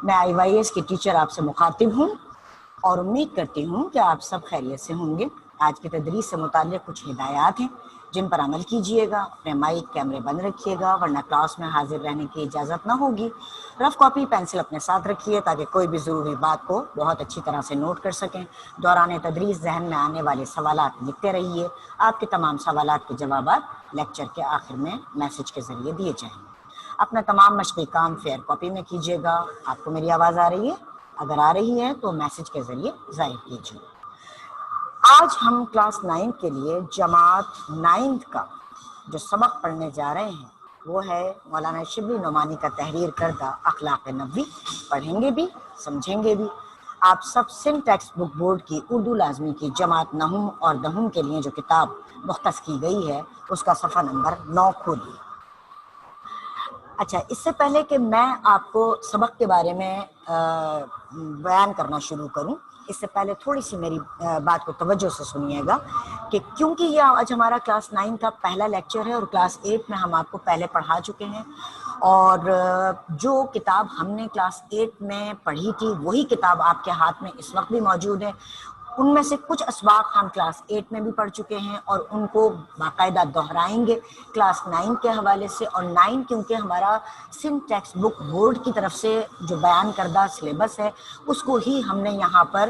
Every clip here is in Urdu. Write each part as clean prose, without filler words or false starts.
میں IYS کی ٹیچر آپ سے مخاطب ہوں اور امید کرتی ہوں کہ آپ سب خیریت سے ہوں گے۔ آج کی تدریس سے متعلق کچھ ہدایات ہیں جن پر عمل کیجئے گا۔ اپنے مائک کیمرے بند رکھیے گا ورنہ کلاس میں حاضر رہنے کی اجازت نہ ہوگی۔ رف کاپی پینسل اپنے ساتھ رکھیے تاکہ کوئی بھی ضروری بات کو بہت اچھی طرح سے نوٹ کر سکیں۔ دوران تدریس ذہن میں آنے والے سوالات لکھتے رہیے۔ آپ کے تمام سوالات کے جوابات لیکچر کے آخر میں میسج کے ذریعے دیے جائیں گے۔ اپنا تمام مشقی کام فیئر کاپی میں کیجیے گا۔ آپ کو میری آواز آ رہی ہے؟ اگر آ رہی ہے تو میسج کے ذریعے ظاہر کیجیے۔ آج ہم کلاس 9 کے لیے جماعت 9 کا جو سبق پڑھنے جا رہے ہیں وہ ہے مولانا شبلی نعمانی کا تحریر کردہ اخلاق نبوی۔ پڑھیں گے بھی سمجھیں گے بھی۔ آپ سب سندھ ٹیکسٹ بک بورڈ کی اردو لازمی کی جماعت 9 اور 10 کے لیے جو کتاب مختص کی گئی ہے اس کا صفحہ نمبر 9 کھولیے۔ اچھا، اس سے پہلے کہ میں آپ کو سبق کے بارے میں بیان کرنا شروع کروں، اس سے پہلے تھوڑی سی میری بات کو توجہ سے سنیے گا کہ کیونکہ یہ آج ہمارا کلاس 9 کا پہلا لیکچر ہے اور کلاس 8 میں ہم آپ کو پہلے پڑھا چکے ہیں، اور جو کتاب ہم نے کلاس 8 میں پڑھی تھی وہی کتاب آپ کے ہاتھ میں اس وقت بھی موجود ہے۔ ان میں سے کچھ اسباق ہم کلاس 8 میں بھی پڑھ چکے ہیں اور ان کو باقاعدہ دہرائیں گے کلاس 9 کے حوالے سے۔ اور 9 کیونکہ ہمارا سندھ ٹیکسٹ بک بورڈ کی طرف سے جو بیان کردہ سلیبس ہے اس کو ہی ہم نے یہاں پر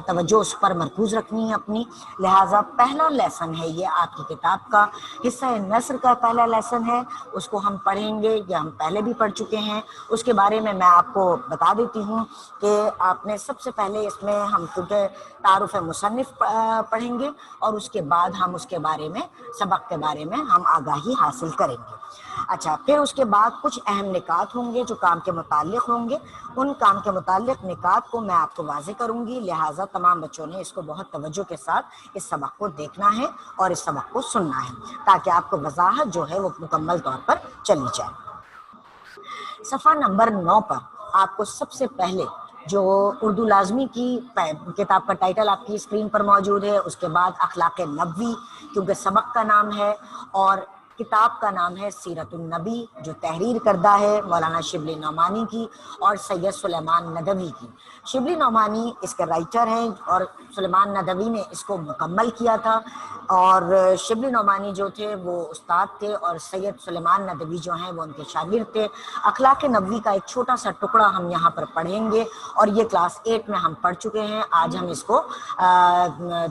توجہ اس پر مرکوز رکھنی ہے اپنی، لہٰذا پہلا لیسن ہے یہ آپ کی کتاب کا، حصہ نثر کا پہلا لیسن ہے، اس کو ہم پڑھیں گے۔ یہ ہم پہلے بھی پڑھ چکے ہیں، اس کے بارے میں آپ کو بتا دیتی ہوں کہ آپ نے سب سے پہلے اس میں ہم کیونکہ تعارف مصنف پڑھیں گے اور اس کے بعد ہم اس کے بارے میں سبق کے بارے میں ہم آگاہی حاصل کریں گے۔ اچھا، پھر اس کے بعد کچھ اہم نکات ہوں گے جو کام کے متعلق ہوں گے، ان کام کے متعلق نکات کو میں آپ کو واضح کروں گی، لہٰذا تمام بچوں نے اس کو بہت توجہ کے ساتھ اس سبق کو دیکھنا ہے اور اس سبق کو سننا ہے تاکہ آپ کو وضاحت جو ہے وہ مکمل طور پر چلی جائے۔ صفحہ نمبر 9 پر آپ کو سب سے پہلے جو اردو لازمی کی کتاب کا ٹائٹل آپ کی اسکرین پر موجود ہے، اس کے بعد اخلاق نبوی کیونکہ سبق کا نام ہے، اور کتاب کا نام ہے سیرت النبی جو تحریر کردہ ہے مولانا شبلی نعمانی کی اور سید سلیمان ندوی کی۔ شبلی نعمانی اس کے رائٹر ہیں اور سلیمان ندوی نے اس کو مکمل کیا تھا، اور شبلی نعمانی جو تھے وہ استاد تھے اور سید سلیمان ندوی جو ہیں وہ ان کے شاگرد تھے۔ اخلاق نبوی کا ایک چھوٹا سا ٹکڑا ہم یہاں پر پڑھیں گے اور یہ کلاس 8 میں ہم پڑھ چکے ہیں، آج ہم اس کو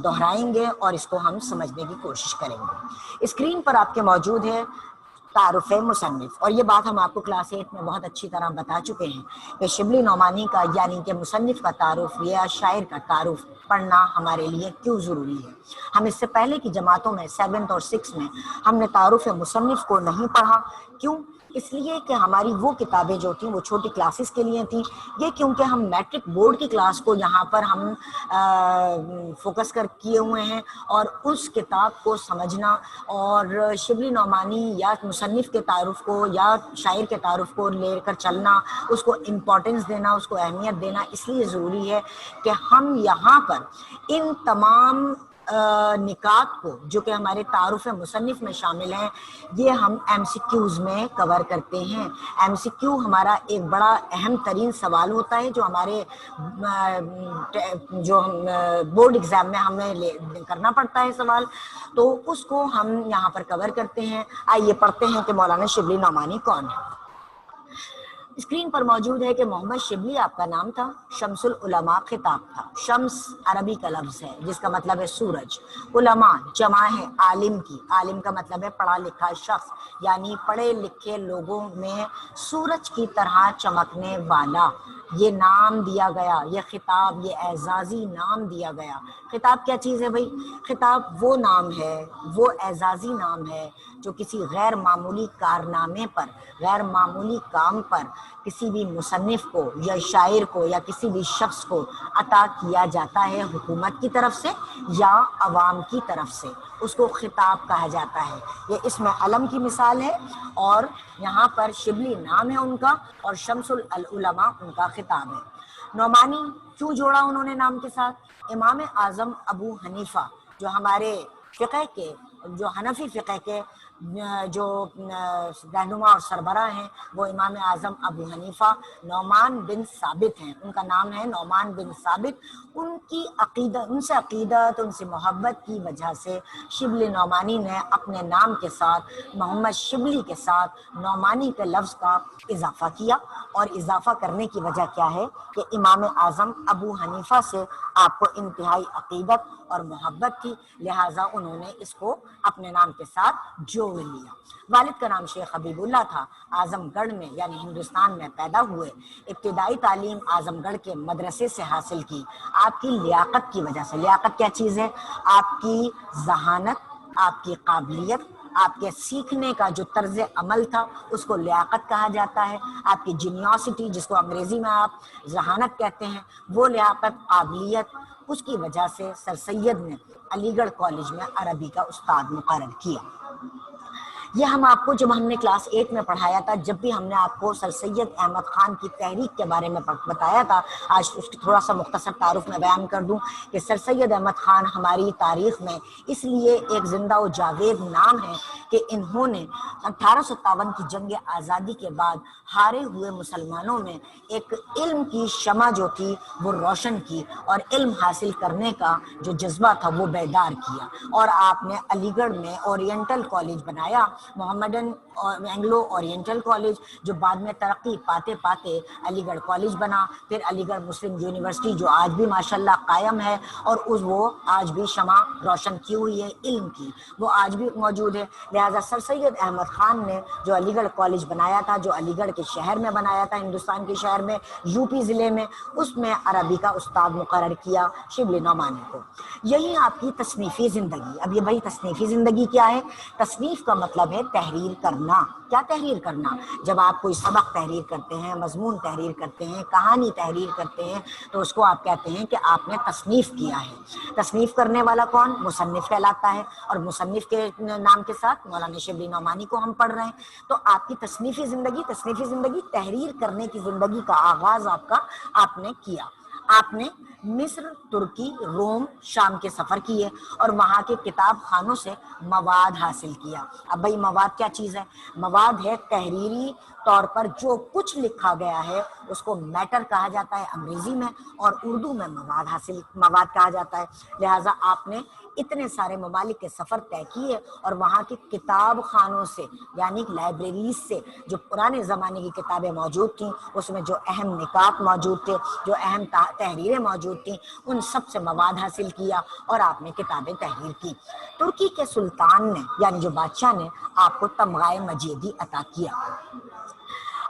دہرائیں گے اور اس کو ہم سمجھنے کی کوشش کریں گے۔ اسکرین پر آپ کے موجود ہے تعارف مصنف، اور یہ بات ہم آپ کو کلاس 8 میں بہت اچھی طرح بتا چکے ہیں کہ شبلی نعمانی کا یعنی کہ مصنف کا تعارف یا شاعر کا تعارف پڑھنا ہمارے لیے کیوں ضروری ہے۔ ہم اس سے پہلے کی جماعتوں میں 7 اور 6 میں ہم نے تعارف مصنف کو نہیں پڑھا، کیوں؟ اس لیے کہ ہماری وہ کتابیں جو تھیں وہ چھوٹی کلاسز کے لیے تھیں، یہ کیونکہ ہم میٹرک بورڈ کی کلاس کو یہاں پر ہم فوکس کیے ہوئے ہیں، اور اس کتاب کو سمجھنا اور شبلی نعمانی یا مصنف کے تعارف کو یا شاعر کے تعارف کو لے کر چلنا، اس کو امپورٹنس دینا، اس کو اہمیت دینا اس لیے ضروری ہے کہ ہم یہاں پر ان تمام نکات کو جو کہ ہمارے تعارف مصنف میں شامل ہیں یہ ہم ایم سی کیوز میں کور کرتے ہیں۔ ایم سی کیو ہمارا ایک بڑا اہم ترین سوال ہوتا ہے جو ہمارے جو بورڈ ایگزام میں ہمیں کرنا پڑتا ہے سوال، تو اس کو ہم یہاں پر کور کرتے ہیں۔ آئیے پڑھتے ہیں کہ مولانا شبلی نعمانی کون ہے۔ اسکرین پر موجود ہے کہ محمد شبلی آپ کا نام تھا، شمس العلماء خطاب تھا۔ شمس عربی کا لفظ ہے جس کا مطلب ہے سورج، علماء جمع ہے عالم کی، عالم کا مطلب ہے پڑھا لکھا شخص، یعنی پڑھے لکھے لوگوں میں سورج کی طرح چمکنے والا یہ نام دیا گیا، یہ خطاب، یہ اعزازی نام دیا گیا۔ خطاب کیا چیز ہے بھائی؟ خطاب وہ نام ہے، وہ اعزازی نام ہے جو کسی غیر معمولی کارنامے پر، غیر معمولی کام پر کسی بھی مصنف کو یا شاعر کو یا کسی بھی شخص کو عطا کیا جاتا ہے حکومت کی طرف سے یا عوام کی طرف سے، اس کو خطاب کہا جاتا ہے۔ یہ اسم علم کی مثال ہے، اور یہاں پر شبلی نام ہے ان کا اور شمس العلماء ان کا خطاب ہے۔ نعمانی کیوں جوڑا انہوں نے نام کے ساتھ؟ امام اعظم ابو حنیفہ جو ہمارے فقہ کے جو حنفی فقہ کے جو رہنما اور سربراہ ہیں وہ امام اعظم ابو حنیفہ نعمان بن ثابت ہیں. ان کا نام ہے نعمان بن ثابت. ان کی ان سے عقیدت، ان سے محبت کی وجہ سے شبلی نعمانی نے اپنے نام کے ساتھ محمد شبلی کے ساتھ نعمانی کے لفظ کا اضافہ کیا. اور اضافہ کرنے کی وجہ کیا ہے کہ امام اعظم ابو حنیفہ سے آپ کو انتہائی عقیدت اور محبت تھی، لہٰذا انہوں نے اس کو اپنے نام کے ساتھ جوڑ لیا. والد کا نام شیخ حبیب اللہ تھا. اعظم گڑھ میں یعنی ہندوستان میں پیدا ہوئے. ابتدائی تعلیم اعظم گڑھ کے مدرسے سے حاصل کی. آپ کی لیاقت کی وجہ سے. لیاقت کیا چیز ہے؟ آپ کی ذہانت، آپ کی قابلیت، آپ کے سیکھنے کا جو طرز عمل تھا اس کو لیاقت کہا جاتا ہے. آپ کی جینیوسٹی، جس کو انگریزی میں آپ ذہانت کہتے ہیں، وہ لیاقت، قابلیت، اس کی وجہ سے سر سید نے علی گڑھ کالج میں عربی کا استاد مقرر کیا. یہ ہم آپ کو جب ہم نے کلاس 8 میں پڑھایا تھا، جب بھی ہم نے آپ کو سر سید احمد خان کی تحریک کے بارے میں بتایا تھا. آج اس کی تھوڑا سا مختصر تعارف میں بیان کر دوں کہ سر سید احمد خان ہماری تاریخ میں اس لیے ایک زندہ و جاوید نام ہے کہ انہوں نے 1857 کی جنگ آزادی کے بعد ہارے ہوئے مسلمانوں میں ایک علم کی شمع جو تھی وہ روشن کی، اور علم حاصل کرنے کا جو جذبہ تھا وہ بیدار کیا. اور آپ نے علی گڑھ میں اورینٹل کالج بنایا، محمدن اینگلو اورینٹل کالج، جو بعد میں ترقی پاتے پاتے علی گڑھ کالج بنا. پھر علی گڑھ مسلم یونیورسٹی جو آج بھی ماشاءاللہ قائم ہے، اور وہ آج بھی شمع روشن کی ہوئی ہے علم کی، وہ آج بھی موجود ہے. لہٰذا سر سید احمد خان نے جو علی گڑھ کالج بنایا تھا، جو علی گڑھ کے شہر میں بنایا تھا، ہندوستان کے شہر میں، یو پی ضلع میں، اس میں عربی کا استاد مقرر کیا شبلی نعمانی کو. یہی آپ کی تصنیفی زندگی. اب یہ بھائی تصنیفی زندگی کیا ہے؟ تصنیف کا مطلب ہے تحریر کرنا. کیا تحریر کرنا؟ جب آپ کوئی سبق تحریر کرتے ہیں، مضمون تحریر کرتے ہیں، کہانی تحریر کرتے ہیں، تو اس کو آپ کہتے ہیں کہ آپ نے تصنیف کیا ہے. تصنیف کرنے والا کون؟ مصنف کہلاتا ہے. اور مصنف کے نام کے ساتھ مولانا شبلی نعمانی کو ہم پڑھ رہے ہیں. تو آپ کی تصنیفی زندگی تحریر کرنے کی زندگی کا آغاز آپ نے کیا. آپ نے مصر، ترکی، روم، شام کے سفر کیے اور وہاں کے کتاب خانوں سے مواد حاصل کیا. اب بھائی مواد کیا چیز ہے؟ مواد ہے تحریری طور پر جو کچھ لکھا گیا ہے اس کو میٹر کہا جاتا ہے انگریزی میں، اور اردو میں مواد کہا جاتا ہے. لہٰذا آپ نے اتنے سارے ممالک کے سفر طے کیے اور وہاں کی کتاب خانوں سے یعنی لائبریریز سے جو پرانے زمانے کی کتابیں موجود تھیں، اس میں جو اہم نکات موجود تھے، جو اہم تحریریں موجود تھیں، ان سب سے مواد حاصل کیا اور آپ نے کتابیں تحریر کی. ترکی کے سلطان نے یعنی جو بادشاہ نے آپ کو تمغہ مجیدی عطا کیا.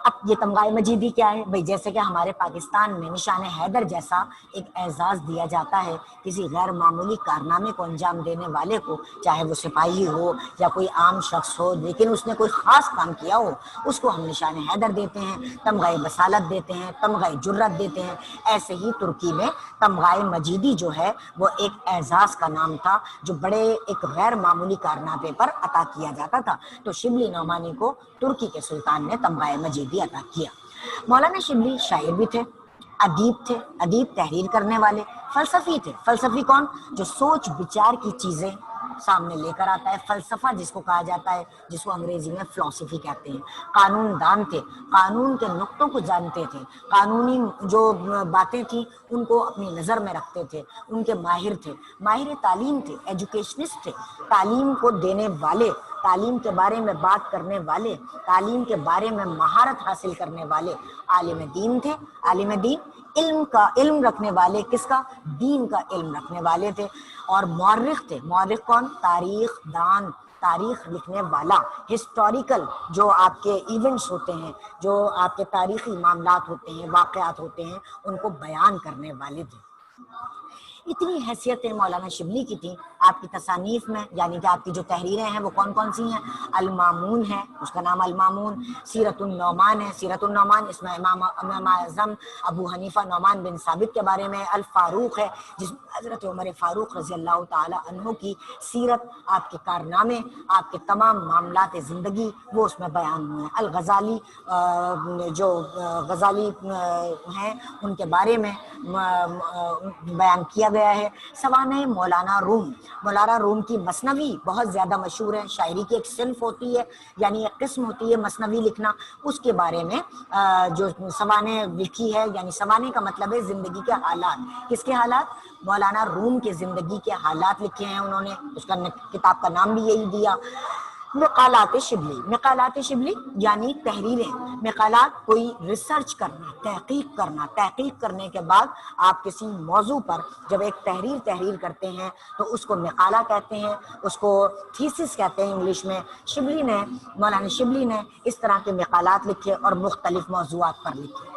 اب یہ تمغہ مجیدی کیا ہے؟ بھئی جیسے کہ ہمارے پاکستان میں نشان حیدر جیسا ایک اعزاز دیا جاتا ہے کسی غیر معمولی کارنامے کو انجام دینے والے کو، چاہے وہ سپاہی ہو یا کوئی عام شخص ہو، لیکن اس نے کوئی خاص کام کیا ہو، اس کو ہم نشان حیدر دیتے ہیں، تمغہ بصالت دیتے ہیں، تمغہ جرت دیتے ہیں. ایسے ہی ترکی میں تمغہ مجیدی جو ہے وہ ایک اعزاز کا نام تھا جو بڑے ایک غیر معمولی کارنامے پر عطا کیا جاتا تھا. تو شبلی نعمانی کو ترکی کے سلطان نے تمغہ مجیدی عطا کیا. مولانا شبلی شاعر بھی تھے، ادیب تھے، ادیب تحریر کرنے والے، فلسفی تھے. فلسفی کون؟ جو سوچ بچار کی چیزیں سامنے لے کر آتا ہے. فلسفہ جس کو کہا جاتا ہے، جس کو انگریزی میں فلسفی کہتے ہیں. قانون دان تھے، قانون کے نقطوں کو جانتے تھے، قانونی جو باتیں تھیں ان کو اپنی نظر میں رکھتے تھے. ان کے ماہر تھے، ماہر تعلیم تھے، ایجوکیشنسٹ تھے، تعلیم کو دینے والے، تعلیم کے بارے میں بات کرنے والے، تعلیم کے بارے میں مہارت حاصل کرنے والے عالم دین تھے. عالم دین علم رکھنے والے، کس کا؟ دین کا علم رکھنے والے تھے. اور مورخ تھے. مورخ کون؟ تاریخ دان، تاریخ لکھنے والا. ہسٹوریکل جو آپ کے ایونٹس ہوتے ہیں، جو آپ کے تاریخی معاملات ہوتے ہیں، واقعات ہوتے ہیں، ان کو بیان کرنے والے تھے. اتنی حیثیتیں مولانا شبلی کی تھیں. آپ کی تصانیف میں یعنی کہ آپ کی جو تحریریں ہیں وہ کون کون سی ہیں؟ المامون ہے، اس کا نام المامون. سیرت النعمان ہے، سیرت النعمان اس میں امام اعظم ابو حنیفہ نعمان بن ثابت کے بارے میں. الفاروق ہے جس میں حضرت عمر فاروق رضی اللہ تعالی عنہ کی سیرت، آپ کے کارنامے، آپ کے تمام معاملات زندگی وہ اس میں بیان ہوئے ہیں. الغزالی جو غزالی ہیں ان کے بارے میں بیان کیا گیا ہے. سوانح مولانا روم، مولانا روم کی مثنوی بہت زیادہ مشہور ہے، شاعری کی ایک صنف ہوتی ہے، یعنی ایک قسم ہوتی ہے مثنوی لکھنا، اس کے بارے میں جو سوانح لکھی ہے، یعنی سوانح کا مطلب ہے زندگی کے حالات۔ کس کے حالات؟ مولانا روم کے زندگی کے حالات لکھے ہیں انہوں نے، اس کا کتاب کا نام بھی یہی دیا، مقالات شبلی۔ مقالات شبلی یعنی تحریریں۔ مقالات کوئی ریسرچ کرنا، تحقیق کرنا، تحقیق کرنے کے بعد آپ کسی موضوع پر جب ایک تحریر کرتے ہیں تو اس کو مقالہ کہتے ہیں، اس کو تھیسس کہتے ہیں انگلش میں۔ مولانا شبلی نے اس طرح کے مقالات لکھے اور مختلف موضوعات پر لکھے۔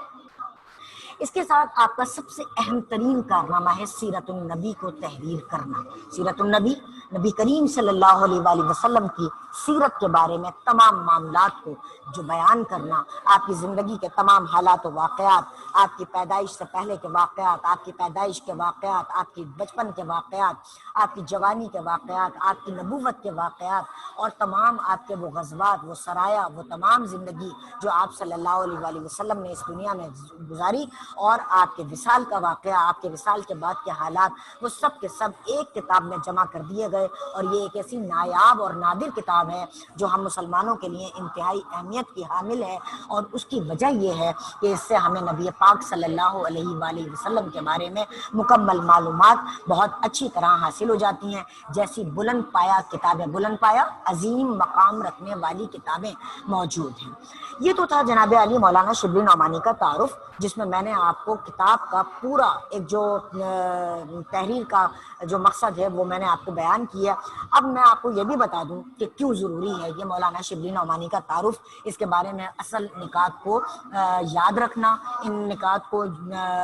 اس کے ساتھ آپ کا سب سے اہم ترین کارنامہ ہے سیرت النبی کو تحریر کرنا۔ سیرت النبی، نبی کریم صلی اللہ علیہ وآلہ وسلم کی سیرت کے بارے میں تمام معاملات کو جو بیان کرنا، آپ کی زندگی کے تمام حالات و واقعات، آپ کی پیدائش سے پہلے کے واقعات، آپ کی پیدائش کے واقعات، آپ کی بچپن کے واقعات، آپ کی جوانی کے واقعات، آپ کی نبوت کے واقعات، اور تمام آپ کے وہ غزوات، وہ سرایا، وہ تمام زندگی جو آپ صلی اللہ علیہ وآلہ وسلم نے اس دنیا میں گزاری، اور آپ کے وصال کا واقعہ، آپ کے وصال کے بعد کے حالات، وہ سب کے سب ایک کتاب میں جمع کر دیے گئے۔ اور یہ ایک ایسی نایاب اور نادر کتاب ہے جو ہم مسلمانوں کے لیے انتہائی اہمیت کی حامل ہے، اور اس کی وجہ یہ ہے کہ اس سے ہمیں نبی پاک صلی اللہ علیہ وآلہ وسلم کے بارے میں مکمل معلومات بہت اچھی طرح حاصل ہو جاتی ہیں۔ جیسی بلند پایا کتابیں، بلند پایا عظیم مقام رکھنے والی کتابیں موجود ہیں۔ یہ تو تھا جناب علی مولانا شبلی نعمانی کا تعارف، جس میں نے آپ کو کتاب کا پورا ایک جو تحریر کا جو مقصد ہے وہ میں نے آپ کو بیان کیا۔ اب میں آپ کو یہ بھی بتا دوں کہ کیوں ضروری ہے یہ مولانا شبلی نعمانی کا تعارف، اس کے بارے میں اصل نکات کو یاد رکھنا، ان نکات کو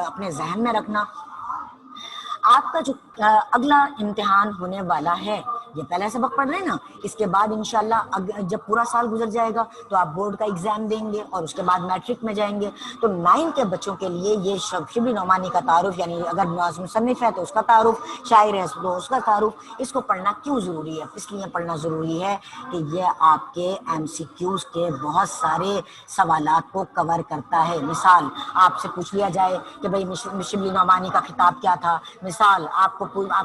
اپنے ذہن میں رکھنا۔ آپ کا جو اگلا امتحان ہونے والا ہے، یہ پہلا سبق پڑھ رہے ہیں نا، اس کے بعد انشاءاللہ جب پورا سال گزر جائے گا تو آپ بورڈ کا ایگزام دیں گے اور اس کے بعد میٹرک میں جائیں گے۔ تو 9 کے بچوں کے لیے یہ شبلی نعمانی کا تعارف، یعنی اگر مصنف ہے تو اس کا تعارف، شاعر ہے تو اس کا تعارف، اس کو پڑھنا کیوں ضروری ہے؟ اس لیے پڑھنا ضروری ہے کہ یہ آپ کے MCQs کے بہت سارے سوالات کو کور کرتا ہے۔ مثال آپ سے پوچھ لیا جائے کہ بھئی شبلی نعمانی کا خطاب کیا تھا، مثال آپ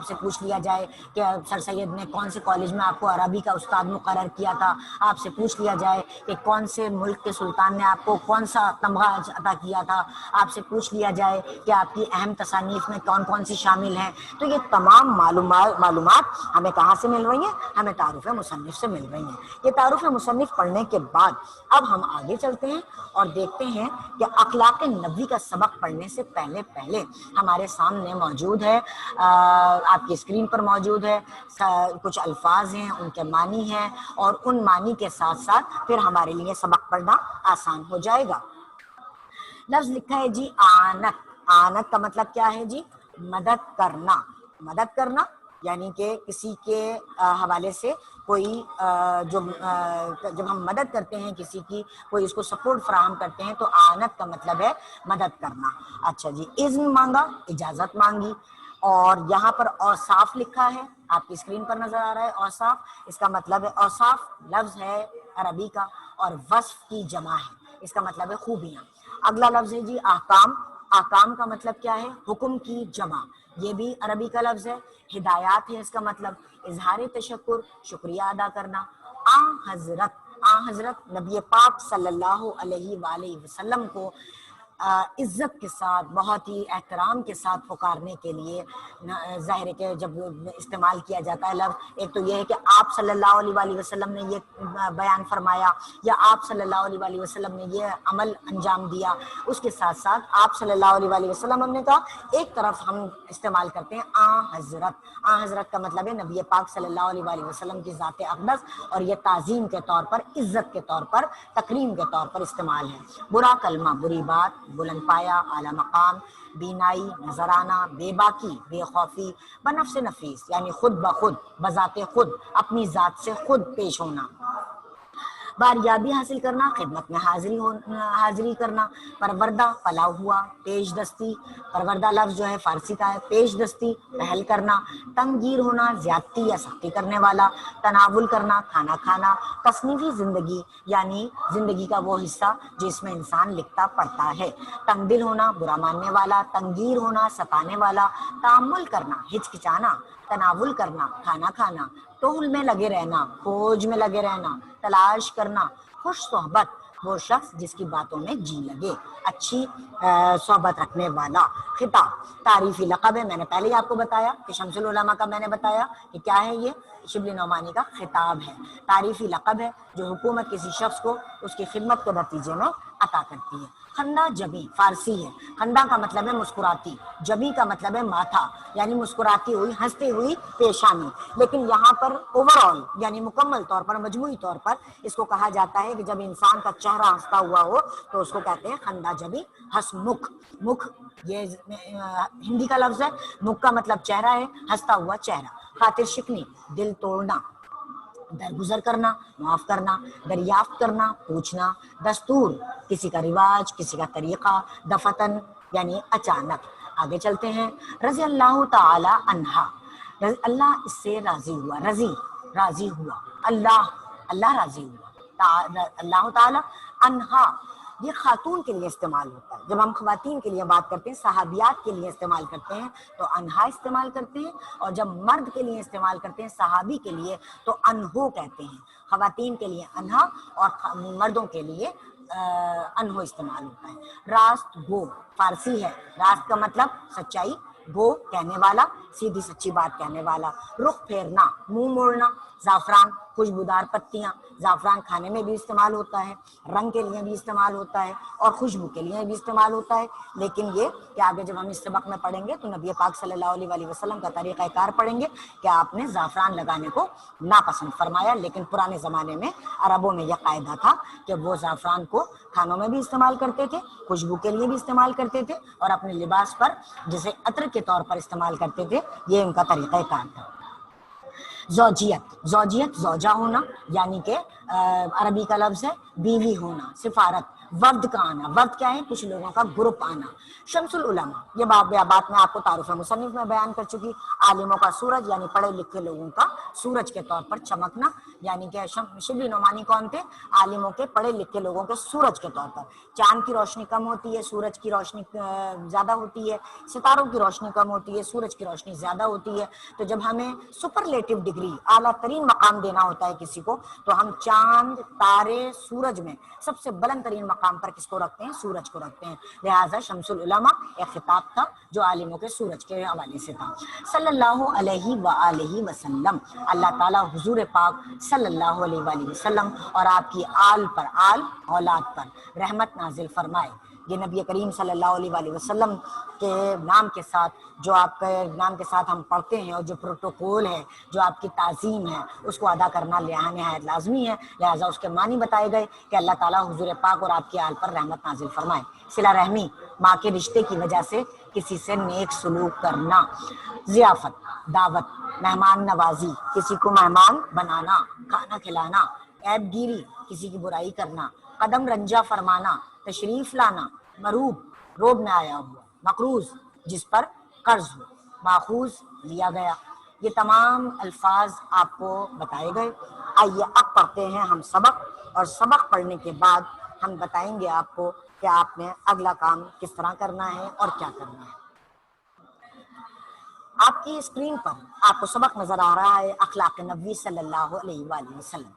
سے پوچھ لیا جائے کہ سر سید نے کون سے کالج میں آپ کو عربی کا استاد مقرر کیا تھا، آپ سے پوچھ لیا جائے کہ کون سے ملک کے سلطان نے آپ کو کون سا تمغہ عطا کیا تھا، آپ سے پوچھ لیا جائے کہ آپ کی اہم تصانیف میں کون کون سی شامل ہیں۔ تو یہ تمام معلومات ہمیں کہاں سے مل رہی ہیں؟ ہمیں تعارف مصنف سے مل رہی ہیں۔ یہ تعارف مصنف پڑھنے کے بعد اب ہم آگے چلتے ہیں اور دیکھتے ہیں کہ اخلاق نبوی کا سبق پڑھنے سے پہلے ہمارے سامنے موجود ہے، آپ کی اسکرین پر موجود ہے، کچھ الفاظ ہیں، ان کے معنی ہیں، اور ان معنی کے ساتھ ساتھ پھر ہمارے لیے سبق پڑھنا آسان ہو جائے گا۔ لفظ لکھا ہے جی آنت۔ آنت کا مطلب کیا ہے جی؟ مدد کرنا۔ مدد کرنا یعنی کہ کسی کے حوالے سے کوئی جب ہم مدد کرتے ہیں کسی کی، کوئی اس کو سپورٹ فراہم کرتے ہیں، تو آنت کا مطلب ہے مدد کرنا۔ اچھا جی، اذن مانگا، اجازت مانگی، اور یہاں پر اوصاف لکھا ہے، آپ کی اسکرین پر نظر آ رہا ہے اوصاف، اس کا مطلب ہے اوصاف لفظ ہے عربی کا اور وصف کی جمع ہے، اس کا مطلب ہے خوبیاں۔ اگلا لفظ ہے جی احکام۔ احکام کا مطلب کیا ہے؟ حکم کی جمع، یہ بھی عربی کا لفظ ہے۔ ہدایات ہے اس کا مطلب، اظہار تشکر، شکریہ ادا کرنا۔ حضرت نبی پاک صلی اللہ علیہ وآلہ وسلم کو عزت کے ساتھ، بہت ہی احترام کے ساتھ پکارنے کے لیے ظاہر ہے کہ جب استعمال کیا جاتا ہے لفظ، ایک تو یہ ہے کہ آپ صلی اللہ علیہ وآلہ وسلم نے یہ بیان فرمایا، یا آپ صلی اللہ علیہ وآلہ وسلم نے یہ عمل انجام دیا، اس کے ساتھ ساتھ آپ صلی اللہ علیہ وآلہ وسلم ہم نے کہا، ایک طرف ہم استعمال کرتے ہیں حضرت۔ حضرت کا مطلب ہے نبی پاک صلی اللہ علیہ وآلہ وسلم کی ذات اقدس، اور یہ تعظیم کے طور پر، عزت کے طور پر، تکریم کے طور پر استعمال ہے۔ برا کلمہ، بری بات، بلند پایا، اعلیٰ مقام، بینائی، نظر آنا، بے باکی، بے خوفی، بنفس نفیس یعنی خود بخود، بذات خود، اپنی ذات سے خود پیش ہونا۔ باریابی حاصل کرنا، خدمت میں حاضری کرنا۔ پروردہ، پلا ہوا، پیش دستی، پروردہ لفظ جو ہے فارسی کا ہے، پیش دستی، پہل کرنا۔ تنگیر ہونا، زیادتی یا سختی کرنے والا۔ تناول کرنا، کھانا کھانا۔ تصنیفی زندگی یعنی زندگی کا وہ حصہ جس میں انسان لکھتا پڑھتا ہے۔ تنگ دل ہونا، برا ماننے والا۔ تنگیر ہونا، ستانے والا۔ تحمل کرنا، ہچکچانا۔ تناول کرنا کھانا کھانا، ٹہل میں لگے رہنا کھوج میں لگے رہنا، تلاش کرنا، خوش صحبت وہ شخص جس کی باتوں میں جی لگے، اچھی صحبت رکھنے والا۔ خطاب تعریفی لقب ہے، میں نے پہلے ہی آپ کو بتایا کہ شمس العلماء کا میں نے بتایا کہ کیا ہے، یہ شبلی نعمانی کا خطاب ہے، تعریفی لقب ہے جو حکومت کسی شخص کو اس کی خدمت کے نتیجے میں عطا کرتی ہے۔ خندہ جبیں فارسی ہے، خندہ کا مطلب ہے مسکراتی، جبیں کا مطلب ہے ماتھا، یعنی مسکراتی ہوئی ہنستی ہوئی پیشانی، لیکن یہاں پر اوور آل یعنی مکمل طور پر مجموعی طور پر اس کو کہا جاتا ہے کہ جب انسان کا چہرہ ہنستا ہوا ہو تو اس کو کہتے ہیں خندہ جبیں ہس مکھ۔ مکھ یہ ہندی کا لفظ ہے، مکھ کا مطلب چہرہ ہے، ہنستا ہوا چہرہ۔ خاطر شکنی دل توڑنا، درگزر کرنا معاف کرنا، دریافت کرنا پوچھنا، دستور کسی کا رواج کسی کا طریقہ، دفتن یعنی اچانک۔ آگے چلتے ہیں۔ رضی اللہ تعالی عنہا، اللہ اس سے راضی ہوا، راضی ہوا، اللہ راضی ہوا، اللہ تعالی عنہا یہ خاتون کے لیے استعمال ہوتا ہے۔ جب ہم خواتین کے لیے بات کرتے ہیں، صحابیات کے لیے استعمال کرتے ہیں تو انہا استعمال کرتے ہیں، اور جب مرد کے لیے استعمال کرتے ہیں صحابی کے لیے تو انہو کہتے ہیں۔ خواتین کے لیے انہا اور مردوں کے لیے انہو استعمال ہوتا ہے۔ راست گو فارسی ہے، راست کا مطلب سچائی، گو کہنے والا، سیدھی سچی بات کہنے والا۔ رخ پھیرنا منہ موڑنا، زعفران خوشبودار پتیاں، زعفران کھانے میں بھی استعمال ہوتا ہے، رنگ کے لیے بھی استعمال ہوتا ہے اور خوشبو کے لیے بھی استعمال ہوتا ہے، لیکن یہ کہ آگے جب ہم اس سبق میں پڑھیں گے تو نبی پاک صلی اللہ علیہ وسلم کا طریقہ کار پڑھیں گے کہ آپ نے زعفران لگانے کو ناپسند فرمایا، لیکن پرانے زمانے میں عربوں میں یہ قاعدہ تھا کہ وہ زعفران کو کھانوں میں بھی استعمال کرتے تھے، خوشبو کے لیے بھی استعمال کرتے تھے، اور اپنے لباس پر جسے عطر کے طور پر استعمال کرتے تھے، یہ ان کا طریقہ کار تھا۔ زوجیت زوجہ ہونا، یعنی کہ عربی کا لفظ ہے بیوی ہونا۔ سفارت ورد کا آنا، ورد کیا ہے کچھ لوگوں کا گروپ آنا۔ شمس العلماء یہ بات میں آپ کو تعارف مصنف میں بیان کر چکی، عالموں کا سورج یعنی پڑھے لکھے لوگوں کا سورج کے طور پر چمکنا، یعنی کہ شبلی نعمانی کون تھے؟ عالموں کے پڑھے لکھے لوگوں کے سورج کے طور پر۔ چاند کی روشنی کم ہوتی ہے، سورج کی روشنی زیادہ ہوتی ہے، ستاروں کی روشنی کم ہوتی ہے، سورج کی روشنی زیادہ ہوتی ہے، تو جب ہمیں سپرلیٹو ڈگری اعلیٰ ترین مقام دینا ہوتا ہے کسی کو تو ہم چاند تارے سورج میں سب سے بلند ترین مقام پر کس کو رکھتے ہیں؟ سورج کو رکھتے ہیں، لہٰذا شمس العلماء ایک خطاب تھا جو عالموں کے سورج کے حوالے سے تھا۔ صلی اللہ علیہ وآلہ وسلم، اللہ تعالیٰ حضور پاک صلی اللہ علیہ وآلہ وسلم اور آپ کی آل پر، آل اولاد پر رحمت نازل فرمائے۔ یہ نبی کریم صلی اللہ علیہ وآلہ وسلم کے نام کے ساتھ جو آپ کے نام کے ساتھ ہم پڑھتے ہیں اور جو پروٹوکول ہے، جو آپ کی تعظیم ہے، اس کو ادا کرنا نہایت لازمی ہے، لہٰذا اس کے معنی بتائے گئے کہ اللہ تعالیٰ حضور پاک اور آپ کی آل پر رحمت نازل فرمائے۔ صلہ رحمی ماں کے رشتے کی وجہ سے کسی سے نیک سلوک کرنا۔ ضیافت دعوت، مہمان نوازی، کسی کو مہمان بنانا، کھانا کھلانا۔ عیب گیری کسی کی برائی کرنا۔ قدم رنجہ فرمانا، تشریف لانا۔ مروب روب میں آیا ہوا۔ مقروض جس پر قرض ہو۔ ماخوذ لیا گیا۔ یہ تمام الفاظ آپ کو بتائے گئے۔ آئیے اب پڑھتے ہیں ہم سبق، اور سبق پڑھنے کے بعد ہم بتائیں گے آپ کو کہ آپ نے اگلا کام کس طرح کرنا ہے اور کیا کرنا ہے۔ آپ کی اسکرین پر آپ کو سبق نظر آ رہا ہے اخلاق نبوی صلی اللہ علیہ وآلہ وسلم۔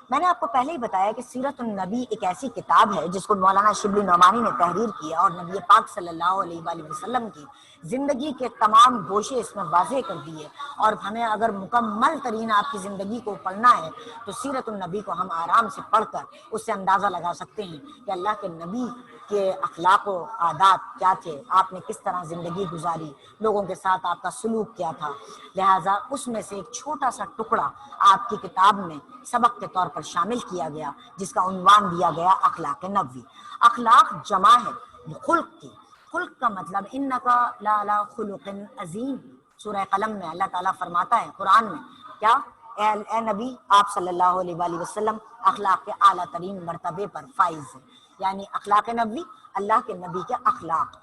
میں نے آپ کو پہلے ہی بتایا کہ سیرت النبی ایک ایسی کتاب ہے جس کو مولانا شبلی نعمانی نے تحریر کیا اور نبی پاک صلی اللہ علیہ وآلہ وسلم کی زندگی کے تمام گوشے اس میں واضح کر دیے، اور ہمیں اگر مکمل ترین آپ کی زندگی کو پڑھنا ہے تو سیرت النبی کو ہم آرام سے پڑھ کر اس سے اندازہ لگا سکتے ہیں کہ اللہ کے نبی کے اخلاق و عادات کیا تھے، آپ نے کس طرح زندگی گزاری، لوگوں کے ساتھ آپ کا سلوک کیا تھا۔ لہٰذا اس میں سے ایک چھوٹا سا ٹکڑا آپ کی کتاب میں سبق کے طور پر شامل کیا گیا جس کا عنوان دیا گیا اخلاق نبوی۔ اخلاق جمع ہے خلق کی، خلق کا مطلب انکا لعلی خلق عظیم۔ سورہ قلم میں اللہ تعالیٰ فرماتا ہے قرآن میں کیا؟ اے نبی آپ صلی اللہ علیہ وآلہ وسلم اخلاق کے اعلیٰ ترین مرتبے پر فائز ہیں، یعنی اخلاق نبوی اللہ کے نبی کے اخلاق۔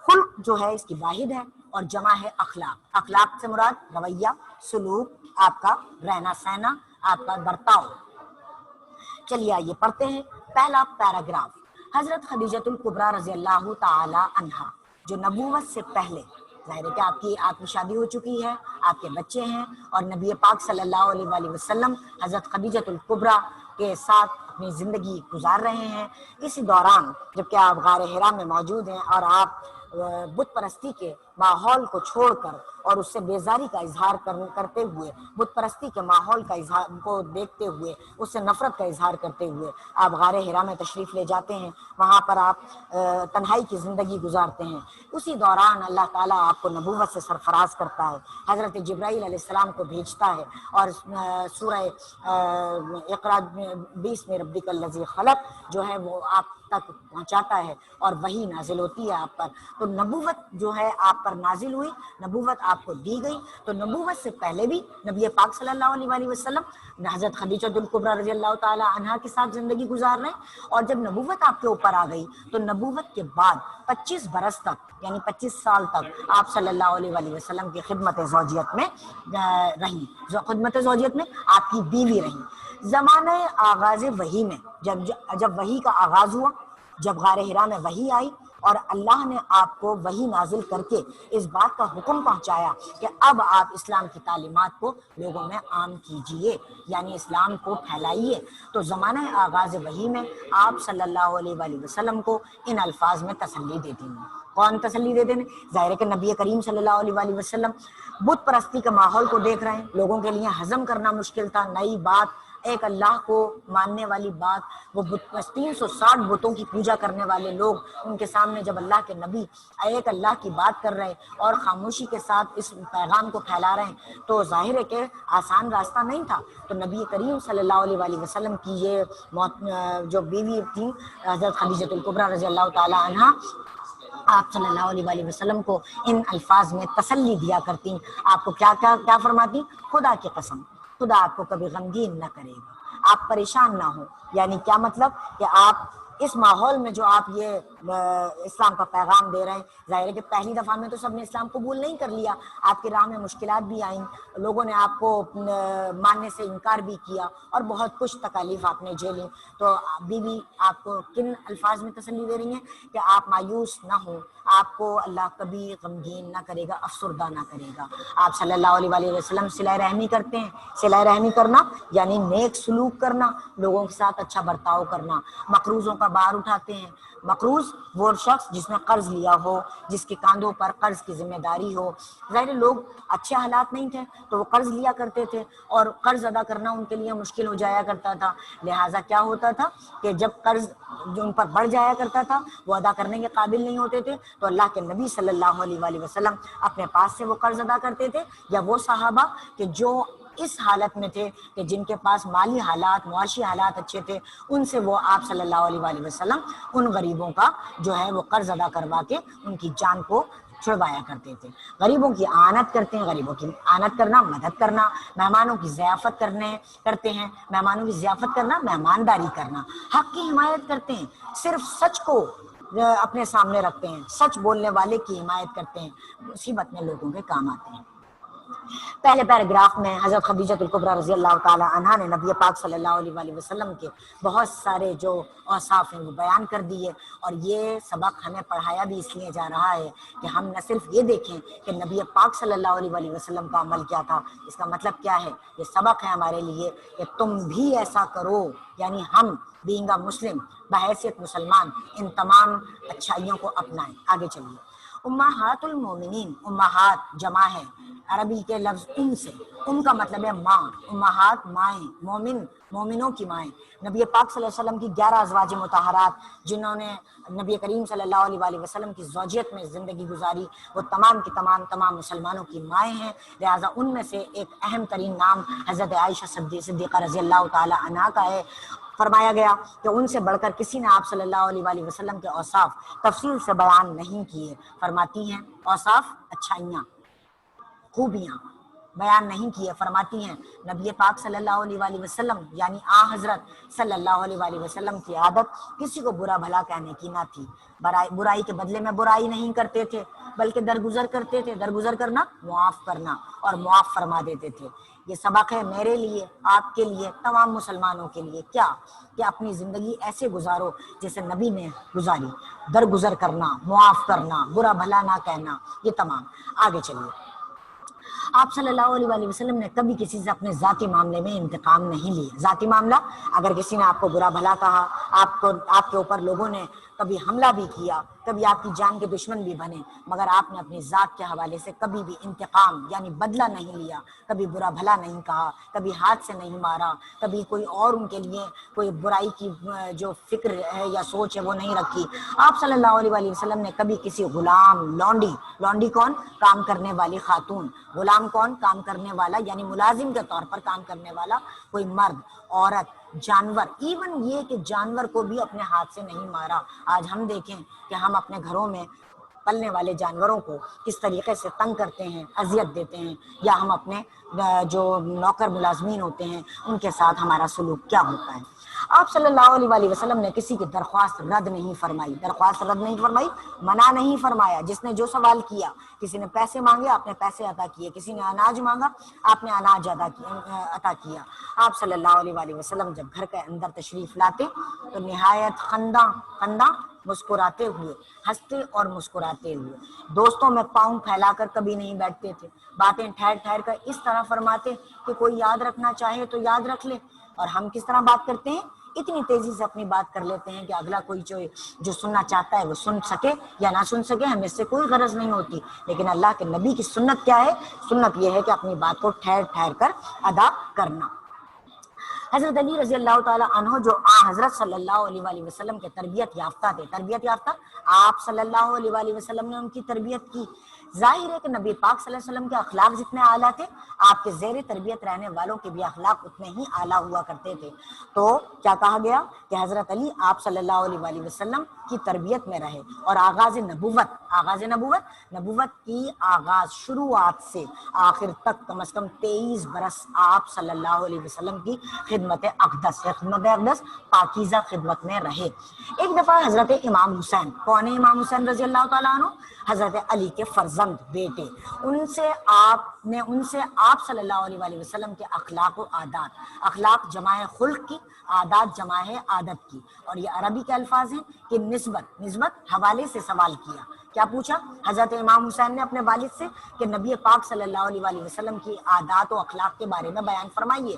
خلق جو ہے اس کی واحد ہے اور جمع ہے اخلاق۔ اخلاق سے مراد رویہ، سلوک، آپ کا رہنا سہنا، آپ کا برتاؤ۔ چلیے آئیے پڑھتے ہیں پہلا پیراگراف۔ حضرت خدیجۃ الکبریٰ رضی اللہ تعالی عنہا جو نبوت سے پہلے ظاہر ہے کہ آپ کی شادی ہو چکی ہے، آپ کے بچے ہیں، اور نبی پاک صلی اللہ علیہ وآلہ وسلم حضرت خدیجۃ الکبریٰ کے ساتھ اپنی زندگی گزار رہے ہیں۔ اسی دوران جب کہ آپ غار حرا میں موجود ہیں اور آپ بت پرستی کے ماحول کو چھوڑ کر اور اس سے بیزاری کا اظہار کرتے ہوئے، بت پرستی کے ماحول کا اظہار کو دیکھتے ہوئے، اس سے نفرت کا اظہار کرتے ہوئے آپ غار حرا میں تشریف لے جاتے ہیں، وہاں پر آپ تنہائی کی زندگی گزارتے ہیں۔ اسی دوران اللہ تعالیٰ آپ کو نبوت سے سرفراز کرتا ہے، حضرت جبرائیل علیہ السلام کو بھیجتا ہے اور سورہ اقرا بسم ربک الذی خلق جو ہے وہ آپ تک پہنچاتا ہے اور وہی نازل ہوتی ہے آپ پر۔ تو نبوت جو ہے آپ پر نازل ہوئی، نبوت آپ کو دی گئی۔ تو نبوت سے پہلے بھی نبی پاک صلی اللہ علیہ وآلہ وسلم حضرت خدیجۃ الکبریٰ رضی اللہ تعالی عنہا کے ساتھ زندگی گزار رہے ہیں، اور جب نبوت آپ کے اوپر آ گئی تو نبوت کے بعد 25 برس تک یعنی 25 سال تک آپ صلی اللہ علیہ وآلہ وسلم کی خدمت زوجیت میں رہی، خدمت زوجیت میں آپ کی بیوی رہی۔ زمانہ آغاز وحی میں جب وحی کا آغاز ہوا، جب غار حرا میں وحی آئی اور اللہ نے آپ کو وحی نازل کر کے اس بات کا حکم پہنچایا کہ اب آپ اسلام کی تعلیمات کو لوگوں میں عام کیجئے، یعنی اسلام کو پھیلائیے، تو زمانہ آغاز وحی میں آپ صلی اللہ علیہ وآلہ وسلم کو ان الفاظ میں تسلی دیتے ہیں۔ کون تسلی دیتے ہیں؟ ظاہر ہے کہ نبی کریم صلی اللہ علیہ وآلہ وسلم بت پرستی کے ماحول کو دیکھ رہے ہیں، لوگوں کے لیے ہضم کرنا مشکل تھا، نئی بات، ایک اللہ کو ماننے والی بات، وہ 360 بتوں کی پوجا کرنے والے لوگ ان کے سامنے جب اللہ کے نبی ایک اللہ کی بات کر رہے اور خاموشی کے ساتھ اس پیغام کو پھیلا رہے ہیں، تو ظاہر ہے کہ آسان راستہ نہیں تھا۔ تو نبی کریم صلی اللہ علیہ وآلہ وسلم کی یہ جو بیوی تھی حضرت خدیجۃ الکبریٰ رضی اللہ تعالی عنہا، آپ صلی اللہ علیہ وآلہ وسلم کو ان الفاظ میں تسلی دیا کرتی، آپ کو کیا فرماتی؟ خدا کی قسم، خدا آپ کو کبھی غمگین نہ کرے گا، آپ پریشان نہ ہو۔ یعنی کیا مطلب کہ آپ اس ماحول میں جو آپ یہ اسلام کا پیغام دے رہے ہیں، ظاہر ہے کہ پہلی دفعہ میں تو سب نے اسلام قبول نہیں کر لیا، آپ کی راہ میں مشکلات بھی آئیں، لوگوں نے آپ کو ماننے سے انکار بھی کیا اور بہت کچھ تکالیف آپ نے جھیلی۔ تو بیوی آپ کو کن الفاظ میں تسلی دے رہی ہیں کہ آپ مایوس نہ ہوں، آپ کو اللہ کبھی غمگین نہ کرے گا، افسردہ نہ کرے گا۔ آپ صلی اللہ علیہ وآلہ وسلم صلہ رحمی کرتے ہیں، صلہ رحمی کرنا یعنی نیک سلوک کرنا، لوگوں کے ساتھ اچھا برتاؤ کرنا، مقروضوں کا بار اٹھاتے ہیں۔ مقروض وہ شخص جس نے قرض لیا ہو، جس کے کاندھوں پر قرض کی ذمہ داری ہو۔ ظاہر لوگ اچھے حالات نہیں تھے تو وہ قرض لیا کرتے تھے اور قرض ادا کرنا ان کے لیے مشکل ہو جایا کرتا تھا، لہٰذا کیا ہوتا تھا کہ جب قرض جو ان پر بڑھ جایا کرتا تھا وہ ادا کرنے کے قابل نہیں ہوتے تھے، تو اللہ کے نبی صلی اللہ علیہ وآلہ وسلم اپنے پاس سے وہ قرض ادا کرتے تھے، یا وہ صحابہ کہ جو اس حالت میں تھے کہ جن کے پاس مالی حالات، معاشی حالات اچھے تھے، ان سے وہ آپ صلی اللہ علیہ وآلہ وسلم ان غریبوں کا جو ہے وہ قرض ادا کروا کے ان کی جان کو چھڑوایا کرتے تھے۔ غریبوں کی اعانت کرتے ہیں، غریبوں کی اعانت کرنا مدد کرنا، مہمانوں کی ضیافت کرتے ہیں، مہمانوں کی ضیافت کرنا مہمانداری کرنا، حق کی حمایت کرتے ہیں، صرف سچ کو اپنے سامنے رکھتے ہیں، سچ بولنے والے کی حمایت کرتے ہیں، مصیبت میں لوگوں کے کام آتے ہیں۔ پہلے پیراگراف میں حضرت خدیجۃ الکبریٰ رضی اللہ تعالی عنہا نے نبی پاک صلی اللہ علیہ وآلہ وسلم کے بہت سارے جو اوصاف ہیں وہ بیان کر دیے، اور یہ سبق ہمیں پڑھایا بھی اس لیے جا رہا ہے کہ ہم نہ صرف یہ دیکھیں کہ نبی پاک صلی اللہ علیہ وآلہ وسلم کا عمل کیا تھا، اس کا مطلب کیا ہے، یہ سبق ہے ہمارے لیے کہ تم بھی ایسا کرو، یعنی ہم بینگ اے مسلم، بحیثیت مسلمان، ان تمام اچھائیوں کو اپنائیں۔ آگے چلیے۔ امہات المومنین، امہات جمع ہے عربی کے لفظ سے، کا مطلب ہے ماں، امہات مائیں، مومنوں کی مائیں۔ نبی پاک صلی اللہ علیہ وسلم کی 11 ازواج مطہرات جنہوں نے نبی کریم صلی اللہ علیہ وآلہ وسلم کی زوجیت میں زندگی گزاری، وہ تمام کی تمام مسلمانوں کی مائیں ہیں، لہٰذا ان میں سے ایک اہم ترین نام حضرت عائشہ صدیقہ رضی اللہ تعالی عنہا کا ہے۔ فرمایا گیا کہ ان سے بڑھ کر کسی نے آپ صلی اللہ علیہ وآلہ وسلم کے اوصاف تفصیل سے بیان نہیں کیے۔ فرماتی ہیں اوصاف، اچھائیاں، خوبیاں بیان نہیں کیے، فرماتی ہیں نبی پاک صلی اللہ علیہ وآلہ وسلم یعنی حضرت صلی اللہ علیہ وآلہ وسلم کی عادت کسی کو برا بھلا کہنے کی نہ تھی، برائی کے بدلے میں برائی نہیں کرتے تھے بلکہ درگزر کرتے تھے، درگزر کرنا معاف کرنا اور معاف فرما دیتے تھے۔ یہ سبق ہے میرے لیے، آپ کے لیے، تمام مسلمانوں کے لیے، کیا کہ اپنی زندگی ایسے گزارو جیسے نبی نے گزاری، درگزر کرنا، معاف کرنا، برا بھلا نہ کہنا، یہ تمام۔ آگے چلیے، آپ صلی اللہ علیہ وآلہ وسلم نے کبھی کسی سے اپنے ذاتی معاملے میں انتقام نہیں لیا۔ ذاتی معاملہ، اگر کسی نے آپ کو برا بھلا کہا، آپ کے اوپر لوگوں نے کبھی حملہ بھی کیا، کبھی آپ کی جان کے دشمن بھی بنے، مگر آپ نے اپنی ذات کے حوالے سے کبھی بھی انتقام یعنی بدلہ نہیں لیا، کبھی برا بھلا نہیں کہا، کبھی ہاتھ سے نہیں مارا، کبھی کوئی اور ان کے لیے کوئی برائی کی جو فکر ہے یا سوچ ہے وہ نہیں رکھی۔ آپ صلی اللہ علیہ وآلہ وسلم نے کبھی کسی غلام، لونڈی کون؟ کام کرنے والی خاتون، غلام کون؟ کام کرنے والا یعنی ملازم کے طور پر کام کرنے والا کوئی مرد، عورت، جانور، ایون یہ کہ جانور کو بھی اپنے ہاتھ سے نہیں مارا۔ آج ہم دیکھیں کہ ہم اپنے گھروں میں پلنے والے جانوروں کو کس طریقے سے تنگ کرتے ہیں، اذیت دیتے ہیں، یا ہم اپنے جو نوکر ملازمین ہوتے ہیں ان کے ساتھ ہمارا سلوک کیا ہوتا ہے۔ آپ صلی اللہ علیہ وآلہ وسلم نے کسی کی درخواست رد نہیں فرمائی، درخواست رد نہیں فرمائی، منع نہیں فرمایا۔ جس نے جو سوال کیا، کسی نے پیسے مانگے آپ نے پیسے عطا کیے، کسی نے اناج مانگا آپ نے اناج عطا کیا۔ آپ صلی اللہ علیہ وآلہ وسلم جب گھر کے اندر تشریف لاتے تو نہایت خنداں مسکراتے ہوئے، ہنستے اور مسکراتے ہوئے، دوستوں میں پاؤں پھیلا کر کبھی نہیں بیٹھتے تھے، باتیں ٹھہر ٹھہر کر اس طرح فرماتے کہ کوئی یاد رکھنا چاہے تو یاد رکھ لے۔ اور ہم کس طرح بات کرتے ہیں؟ اتنی تیزی سے اپنی بات کر لیتے ہیں کہ اگلا کوئی جو سننا چاہتا ہے وہ سن سکے یا نہ سن سکے، ہمیں اس سے کوئی غرض نہیں ہوتی۔ لیکن اللہ کے نبی کی سنت کیا ہے؟ سنت یہ ہے کہ اپنی بات کو ٹھہر ٹھہر کر ادا کرنا۔ حضرت علی رضی اللہ تعالی عنہ جو حضرت صلی اللہ علیہ وآلہ وسلم کے تربیت یافتہ تھے، تربیت یافتہ، آپ صلی اللہ علیہ وآلہ وسلم نے ان کی تربیت کی۔ ظاہر ہے کہ نبی پاک صلی اللہ علیہ وسلم کے اخلاق جتنے اعلیٰ تھے، آپ کے زیر تربیت رہنے والوں کے بھی اخلاق اتنے ہی اعلیٰ ہوا کرتے تھے۔ تو کیا کہا گیا کہ حضرت علی آپ صلی اللہ علیہ وآلہ وسلم کی تربیت میں رہے، اور آغاز نبوت کی آغاز شروعات سے آخر تک کم از کم 23 برس آپ صلی اللہ علیہ وسلم کی خدمت اقدس پاکیزہ خدمت میں رہے۔ ایک دفعہ حضرت امام حسین، کون ہے امام حسین رضی اللہ تعالیٰ عنہ؟ حضرت علی کے فرزند، بیٹے، ان سے آپ صلی اللہ علیہ وآلہ وسلم کے اخلاق و عادات، اخلاق جمع خلق کی، عادات جمع عادت کی، اور یہ عربی کے الفاظ ہیں کہ نسبت حوالے سے سوال کیا۔ کیا پوچھا حضرت امام حسین نے اپنے والد سے کہ نبی پاک صلی اللہ علیہ وآلہ وسلم کی عادات و اخلاق کے بارے میں بیان فرمائیے۔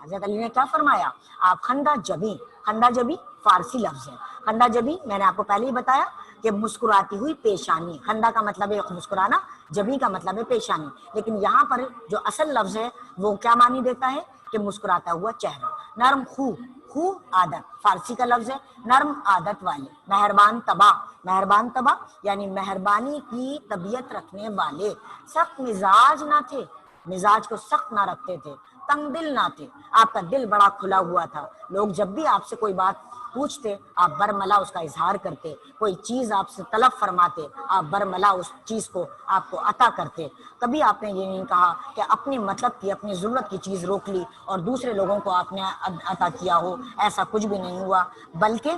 حضرت علی نے کیا فرمایا؟ آپ خندہ جبی فارسی لفظ ہے، خندہ جبی میں نے آپ کو پہلے ہی بتایا کہ مسکراتی ہوئی پیشانی، خندہ کا مطلب ہے مسکرانا، جبی کا مطلب ہے پیشانی، لیکن یہاں پر جو اصل لفظ ہے وہ کیا معنی دیتا ہے کہ مسکراتا ہوا چہرہ۔ نرم خو عادت فارسی کا لفظ ہے، نرم عادت والے، مہربان طبع یعنی مہربانی کی طبیعت رکھنے والے، سخت مزاج نہ تھے، مزاج کو سخت نہ رکھتے تھے، تنگ دل نہ تھے، آپ کا دل بڑا کھلا ہوا تھا، لوگ جب بھی آپ سے کوئی بات پوچھتے آپ برملا اس کا اظہار کرتے، کوئی چیز آپ سے طلب فرماتے آپ برملا اس چیز کو آپ کو عطا کرتے۔ کبھی آپ نے یہ نہیں کہا کہ اپنی مطلب کی، اپنی ضرورت کی چیز روک لی اور دوسرے لوگوں کو آپ نے عطا کیا ہو، ایسا کچھ بھی نہیں ہوا، بلکہ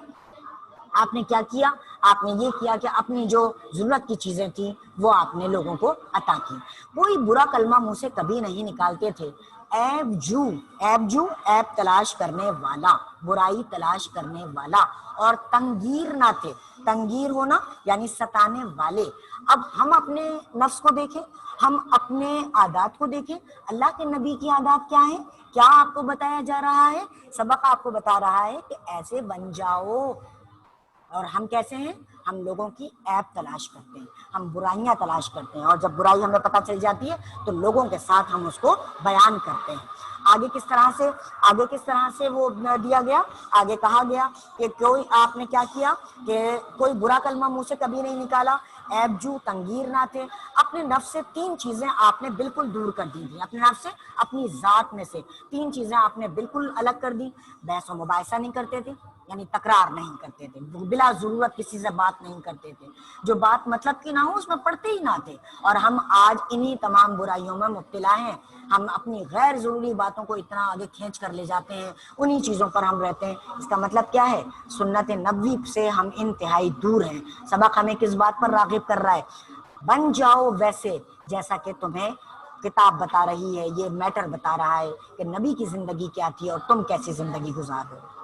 آپ نے کیا کیا؟ آپ نے یہ کیا کہ اپنی جو ضرورت کی چیزیں تھیں وہ آپ نے لوگوں کو عطا کی۔ کوئی برا کلمہ منہ سے کبھی نہیں نکالتے تھے۔ عیب تلاش کرنے والا، برائی تلاش کرنے والا، اور تنگیر نہ تھے، تنگیر ہونا یعنی ستانے والے۔ اب ہم اپنے نفس کو دیکھیں، ہم اپنے عادات کو دیکھیں، اللہ کے نبی کی عادات کیا ہیں؟ کیا آپ کو بتایا جا رہا ہے؟ سبق آپ کو بتا رہا ہے کہ ایسے بن جاؤ۔ اور ہم کیسے ہیں؟ ہم لوگوں کی عیب تلاش کرتے ہیں، ہم برائیاں تلاش کرتے ہیں، اور جب برائی ہمیں پتہ چل جاتی ہے تو لوگوں کے ساتھ ہم اس کو بیان کرتے ہیں۔ آگے کس طرح سے وہ دیا گیا؟ آگے کہا گیا کہ آپ نے کیا کیا کہ کوئی برا کلمہ منہ سے کبھی نہیں نکالا، تنگیر نہ تھے، اپنے نفس سے 3 چیزیں آپ نے بالکل دور کر دی تھیں، اپنے نفس سے، اپنی ذات میں سے 3 چیزیں آپ نے بالکل الگ کر دی۔ بحث و مباحثہ نہیں کرتے تھے، یعنی تکرار نہیں کرتے تھے، بلا ضرورت کسی سے بات نہیں کرتے تھے، جو بات مطلب کی نہ ہو اس میں پڑھتے ہی نہ تھے، اور ہم آج انہی تمام برائیوں میں مبتلا ہیں۔ ہم اپنی غیر ضروری باتوں کو اتنا آگے کھینچ کر لے جاتے ہیں، انہی چیزوں پر ہم رہتے ہیں۔ اس کا مطلب کیا ہے؟ سنت نبوی سے ہم انتہائی دور ہیں۔ سبق ہمیں کس بات پر راغب کر رہا ہے؟ بن جاؤ ویسے جیسا کہ تمہیں کتاب بتا رہی ہے، یہ میٹر بتا رہا ہے کہ نبی کی زندگی کیا تھی اور تم کیسی زندگی گزار رہے ہو۔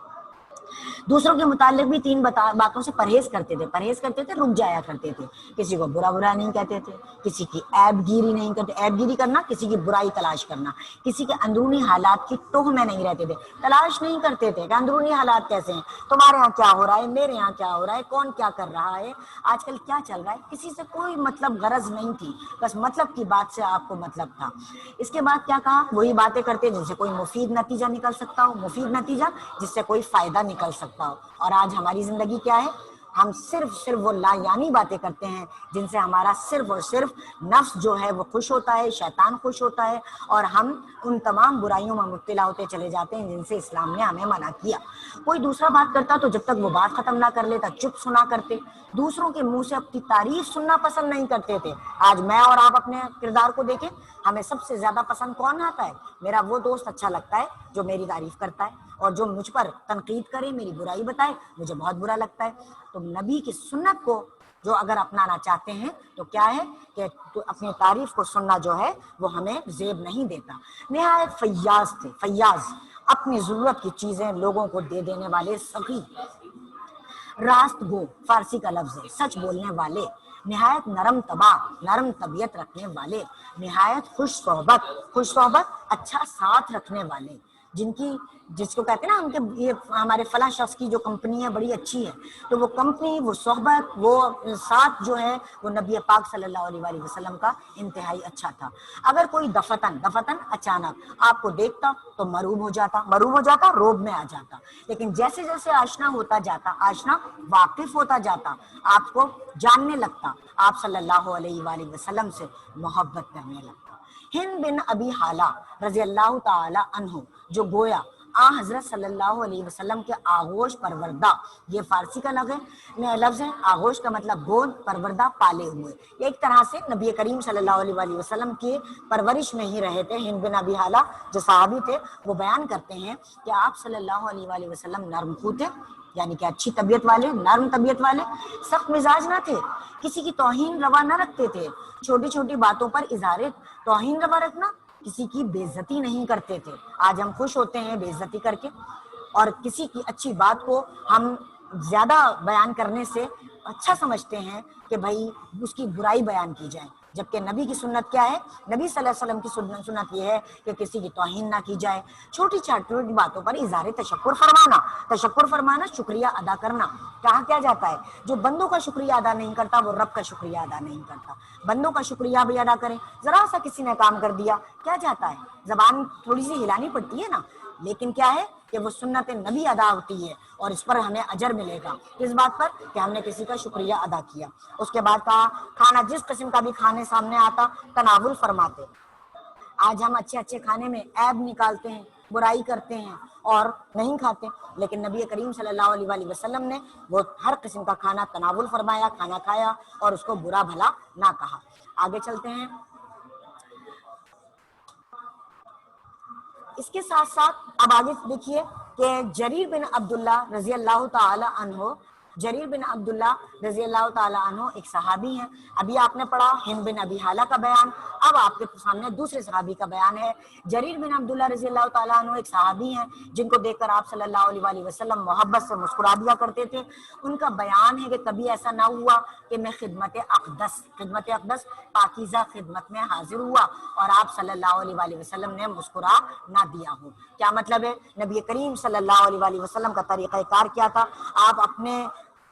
دوسروں کے متعلق بھی تین باتوں سے پرہیز کرتے تھے، رک جایا کرتے تھے، کسی کو برا نہیں کہتے تھے، کسی کی عیب گیری نہیں کرتے، عیب گیری کرنا کسی کی برائی تلاش کرنا، کسی کے اندرونی حالات کی توہ میں نہیں رہتے تھے، تلاش نہیں کرتے تھے کہ اندرونی حالات کیسے ہیں، تمہارے ہاں کیا ہو رہا ہے، میرے ہاں کیا ہو رہا ہے، کون کیا کر رہا ہے، آج کل کیا چل رہا ہے، کسی سے کوئی مطلب غرض نہیں تھی، بس مطلب کی بات سے آپ کو مطلب تھا۔ اس کے بعد کیا کہا، وہی باتیں کرتے جن سے کوئی مفید نتیجہ نکل سکتا ہو، مفید نتیجہ جس سے کوئی فائدہ نکل سکتا ہو۔ اور آج ہماری زندگی کیا ہے، ہم صرف وہ لا یعنی باتیں کرتے ہیں جن سے ہمارا صرف اور صرف نفس جو ہے وہ خوش ہوتا ہے، شیطان خوش ہوتا ہے، اور ہم ان تمام برائیوں میں مبتلا ہوتے چلے جاتے ہیں جن سے اسلام نے ہمیں منع کیا۔ کوئی دوسرا بات کرتا تو جب تک وہ بات ختم نہ کر لیتا چپ سنا کرتے، دوسروں کے منہ سے اپنی تعریف سننا پسند نہیں کرتے تھے۔ آج میں اور آپ اپنے کردار کو دیکھیں، ہمیں سب سے زیادہ پسند کون آتا ہے؟ میرا وہ دوست اچھا لگتا ہے جو میری تعریف کرتا ہے، اور جو مجھ پر تنقید کرے، میری برائی بتائے، مجھے بہت برا لگتا ہے۔ تو نبی کی سنت کو جو اگر اپنانا چاہتے ہیں تو کیا ہے کہ اپنی تعریف کو سننا جو ہے وہ ہمیں زیب نہیں دیتا۔ نہایت فیاض تھے، فیاض، اپنی ضرورت کی چیزیں لوگوں کو دے دینے والے، سخی، راست گو فارسی کا لفظ ہے، سچ بولنے والے، نہایت نرم طبع، نرم طبیعت رکھنے والے، نہایت خوش صحبت، اچھا ساتھ رکھنے والے، جس کو کہتے ہیں نا ہم کہ یہ ہمارے فلاں شخص کی جو کمپنی ہے بڑی اچھی ہے، تو وہ کمپنی، وہ صحبت، وہ ساتھ جو ہے وہ نبی پاک صلی اللہ علیہ وآلہ وسلم کا انتہائی اچھا تھا۔ اگر کوئی دفتن اچانک آپ کو دیکھتا تو مروب ہو جاتا، روب میں آ جاتا، لیکن جیسے جیسے آشنا ہوتا جاتا، آشنا واقف ہوتا جاتا، آپ کو جاننے لگتا، آپ صلی اللہ علیہ وآلہ وسلم سے محبت کرنے لگتا۔ ہند بن ابی حالہ رضی اللہ تعالی عنہ، جو گویا حضرت صلی اللہ علیہ وسلم کے آغوش پروردہ، یہ فارسی کا لفظ ہے، آغوش کا مطلب گود، پروردہ پالے ہوئے، ایک طرح سے نبی کریم صلی اللہ علیہ وآلہ وسلم کی پرورش میں ہی رہے تھے۔ ہند بن ابی حالہ جو صحابی تھے وہ بیان کرتے ہیں کہ آپ صلی اللہ علیہ وآلہ وسلم نرم خو تھے، یعنی کہ اچھی طبیعت والے، نرم طبیعت والے، سخت مزاج نہ تھے، کسی کی توہین روا نہ رکھتے تھے، چھوٹی چھوٹی باتوں پر اظہار توہین روا رکھنا، کسی کی بے عزتی نہیں کرتے تھے۔ آج ہم خوش ہوتے ہیں بے عزتی کر کے، اور کسی کی اچھی بات کو ہم زیادہ بیان کرنے سے اچھا سمجھتے ہیں کہ بھائی اس کی برائی بیان کی جائے، جبکہ نبی کی سنت کیا ہے؟ نبی صلی اللہ علیہ وسلم کی سنت یہ ہے کہ کسی کی توہین نہ کی جائے، چھوٹی چھوٹی باتوں پر اظہار تشکر فرمانا، شکریہ ادا کرنا۔ کہا کیا جاتا ہے، جو بندوں کا شکریہ ادا نہیں کرتا وہ رب کا شکریہ ادا نہیں کرتا۔ بندوں کا شکریہ بھی ادا کریں، ذرا سا کسی نے کام کر دیا، کیا جاتا ہے، زبان تھوڑی سی ہلانی پڑتی ہے نا، لیکن کیا ہے کہ وہ سنت نبی ادا ہوتی ہے، اور اس پر ہمیں اجر ملے گا، اس بات پر کہ ہم نے کسی کا شکریہ ادا کیا۔ اس کے بعد کہا، کھانا جس قسم کا بھی کھانے سامنے آتا تناول فرماتے۔ آج ہم اچھے اچھے کھانے میں عیب نکالتے ہیں، برائی کرتے ہیں اور نہیں کھاتے، لیکن نبی کریم صلی اللہ علیہ وآلہ وسلم نے وہ ہر قسم کا کھانا تناول فرمایا، کھانا کھایا اور اس کو برا بھلا نہ کہا۔ آگے چلتے ہیں۔ اس کے ساتھ ساتھ اب آگے دیکھیے کہ جریر بن عبداللہ رضی اللہ تعالی عنہ، جریر بن عبداللہ رضی اللہ تعالی عنہ ایک صحابی ہیں۔ ابھی آپ نے پڑھا ہند بن ابی حالہ کا بیان، اب آپ کے سامنے دوسرے صحابی کا بیان ہے۔ جریر بن عبداللہ رضی اللہ تعالی عنہ ایک صحابی ہیں جن کو دیکھ کر آپ صلی اللہ علیہ وآلہ وسلم محبت سے مسکرا دیا کرتے تھے۔ ان کا بیان ہے کہ کبھی ایسا نہ ہوا کہ میں خدمت اقدس پاکیزہ خدمت میں حاضر ہوا اور آپ صلی اللہ علیہ وآلہ وسلم نے مسکرا نہ دیا ہو۔ کیا مطلب ہے؟ نبی کریم صلی اللہ علیہ وآلہ وسلم کا طریقہ کار کیا تھا؟ آپ اپنے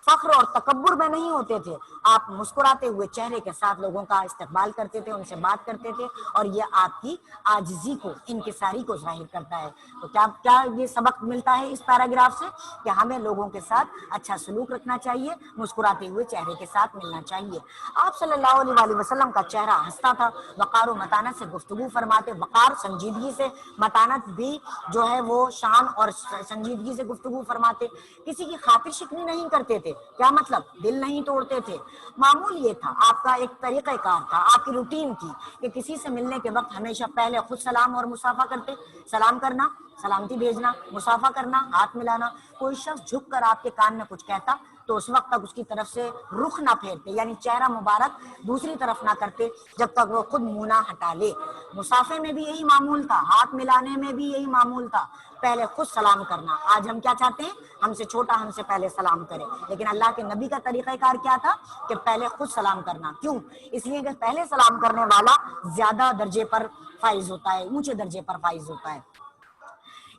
فخر اور تکبر میں نہیں ہوتے تھے، آپ مسکراتے ہوئے چہرے کے ساتھ لوگوں کا استقبال کرتے تھے، ان سے بات کرتے تھے، اور یہ آپ کی عاجزی کو، انکساری کو ظاہر کرتا ہے۔ تو کیا یہ سبق ملتا ہے اس پیراگراف سے کہ ہمیں لوگوں کے ساتھ اچھا سلوک رکھنا چاہیے، مسکراتے ہوئے چہرے کے ساتھ ملنا چاہیے۔ آپ صلی اللہ علیہ وآلہ وسلم کا چہرہ ہنستا تھا، وقار و متانت سے گفتگو فرماتے، وقار سنجیدگی سے، متانت بھی جو ہے وہ شان اور سنجیدگی سے گفتگو فرماتے، کسی کی خاطر شکنی نہیں کرتے تھے۔ کیا مطلب؟ دل نہیں توڑتے تھے۔ معمول یہ تھا، آپ کا ایک طریقہ کار تھا، آپ کی روٹین تھی کہ کسی سے ملنے کے وقت ہمیشہ پہلے خود سلام اور مصافحہ کرتے، سلام کرنا، سلامتی بھیجنا، مصافحہ کرنا، ہاتھ ملانا۔ کوئی شخص جھک کر آپ کے کان میں کچھ کہتا تو اس وقت تک اس کی طرف سے رخ نہ پھیرتے، یعنی چہرہ مبارک دوسری طرف نہ کرتے جب تک وہ خود منہ نہ ہٹا لے۔ مسافے میں بھی یہی معمول تھا، ہاتھ ملانے میں بھی یہی معمول تھا، پہلے خود سلام کرنا۔ آج ہم کیا چاہتے ہیں؟ ہم سے چھوٹا ہم سے پہلے سلام کرے، لیکن اللہ کے نبی کا طریقہ کار کیا تھا کہ پہلے خود سلام کرنا۔ کیوں؟ اس لیے کہ پہلے سلام کرنے والا زیادہ درجے پر فائز ہوتا ہے، اونچے درجے پر فائز ہوتا ہے۔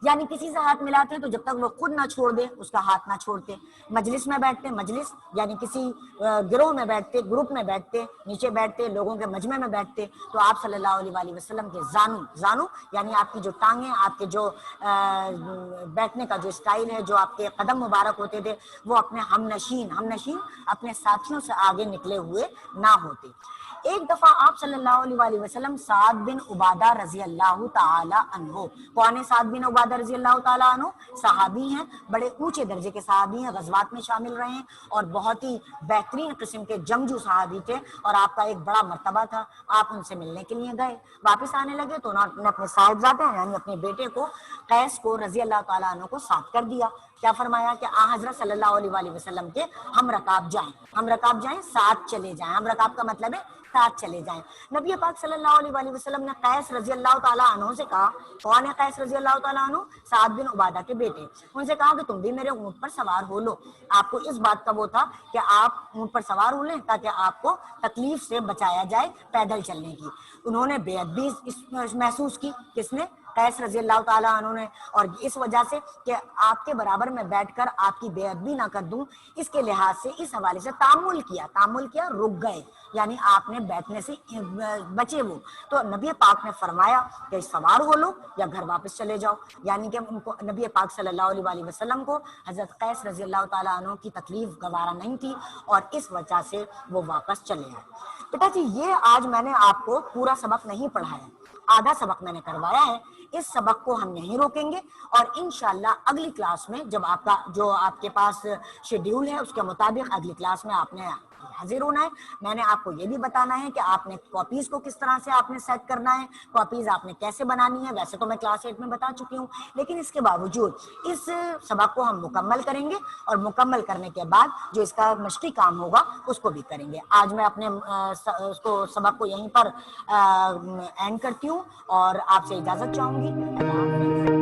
یعنی کسی سے ہاتھ ملاتے ہیں تو جب تک وہ خود نہ چھوڑ دے اس کا ہاتھ نہ چھوڑتے۔ مجلس میں بیٹھتے، مجلس یعنی کسی گروہ میں بیٹھتے، گروپ میں بیٹھتے، نیچے بیٹھتے، لوگوں کے مجمع میں بیٹھتے تو آپ صلی اللہ علیہ وآلہ وسلم کے زانو یعنی آپ کی جو ٹانگیں، آپ کے جو بیٹھنے کا جو اسٹائل ہے، جو آپ کے قدم مبارک ہوتے تھے، وہ اپنے ہم نشین اپنے ساتھیوں سے آگے نکلے ہوئے نہ ہوتے۔ ایک دفعہ آپ صلی اللہ علیہ وآلہ وسلم سعد بن عبادہ رضی اللہ تعالی عنہ، کون ہے سعد بن عبادہ رضی اللہ تعالی عنہ؟ صحابی ہیں، بڑے اونچے درجے کے صحابی ہیں، غزوات میں شامل رہے ہیں اور بہت ہی بہترین قسم کے جنگجو صحابی تھے، اور آپ کا ایک بڑا مرتبہ تھا۔ آپ ان سے ملنے کے لیے گئے، واپس آنے لگے تو انہوں نے اپنے صاحبزادے یعنی اپنے بیٹے کو، قیس کو رضی اللہ تعالیٰ عنہ کو ساتھ کر دیا۔ کیا فرمایا کہ حضرت صلی اللہ علیہ وآلہ وسلم کے ہم رکاب جائیں، ساتھ چلے جائیں۔ ہم رکاب کا مطلب ہے ساتھ چلے جائیں۔ نبی پاک صلی اللہ علیہ وآلہ وسلم نے قیس رضی اللہ تعالیٰ عنہ سے کہا، کون ہے قیس رضی اللہ تعالیٰ عنہ؟ سعد بن عبادہ کے بیٹے۔ ان سے کہا کہ تم بھی میرے اونٹ پر سوار ہو لو۔ آپ کو اس بات کا وہ تھا کہ آپ اونٹ پر سوار ہو لیں تاکہ آپ کو تکلیف سے بچایا جائے پیدل چلنے کی۔ انہوں نے بے ادبی محسوس کی، کس نے؟ قیس رضی اللہ تعالیٰ عنہ نے، اور اس وجہ سے کہ آپ کے برابر میں بیٹھ کر آپ کی بے ادبی نہ کر دوں، اس کے لحاظ سے اس حوالے سے تعامل کیا، رک گئے، یعنی آپ نے بیٹھنے سے بچے وہ۔ تو نبی پاک نے فرمایا کہ سوار ہو لو یا گھر واپس چلے جاؤ، یعنی کہ ان کو نبی پاک صلی اللہ علیہ وآلہ وسلم کو حضرت قیس رضی اللہ تعالیٰ عنہ کی تکلیف گوارا نہیں تھی، اور اس وجہ سے وہ واپس چلے آئے۔ بیٹا جی، یہ آج میں نے آپ کو پورا سبق نہیں پڑھایا، آدھا سبق میں نے کروایا ہے۔ اس سبق کو ہم یہیں روکیں گے، اور انشاءاللہ اگلی کلاس میں جب آپ کے پاس شیڈیول ہے اس کے مطابق اگلی کلاس میں آپ نے حاضر ہونا ہے۔ میں نے آپ کو یہ بھی بتانا ہے کہ آپ نے کاپیز کو کس طرح سے آپ نے سیٹ کرنا ہے، کاپیز آپ نے کیسے بنانی ہے۔ ویسے تو میں کلاس 8 میں بتا چکی ہوں، لیکن اس کے باوجود اس سبق کو ہم مکمل کریں گے، اور مکمل کرنے کے بعد جو اس کا مشقی کام ہوگا اس کو بھی کریں گے۔ آج میں اپنے سبق کو یہیں پر اینڈ کرتی ہوں اور آپ سے اجازت چاہوں گی۔ اللہ حافظ۔